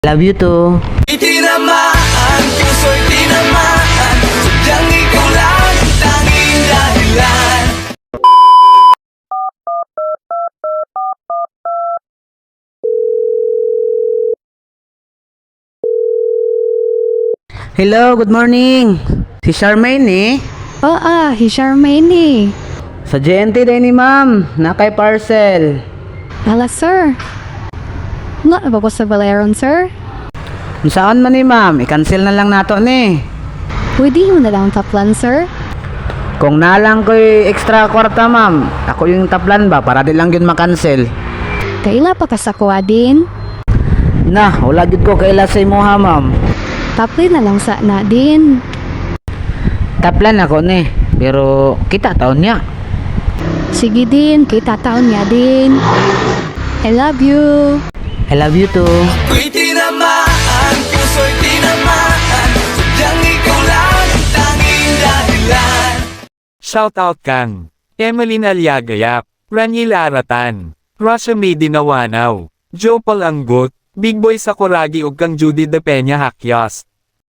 Love you too. Itinamaan, puso'y tinamaan, sadyang ikaw lang ang tanging dahilan. Hello, good morning. Si Charmaine eh. Si Charmaine eh. Sa GNT din ni ma'am. Nakay parcel. Hala, sir. Wala na ba ko sa Valeron, sir? Kung saan man ni ma'am, i-cancel na lang nato ni. Pwede mo na lang taplan, sir? Kung nalang ko'y extra kwarta ma'am, ako yung taplan ba para di lang yun makancel. Kaila pa kasakuha din. Na, wala jud ko kaila sa imuha ma'am. Tapli na lang sa na din. Taplan ako ni, pero kita taon niya. Sige din, kita taon niya din. I love you. I love you too. Ako'y tinamaan, puso'y tinamaan, sadyang ikaw lang ang tanging dahilan. Shoutout kang Emeline Aliagayap, Ranyil Aratan, Rasha May Dinawanaw, Joe Palanggot, Big Boy Sakuragi ug kang Judy De Peña Hakyas.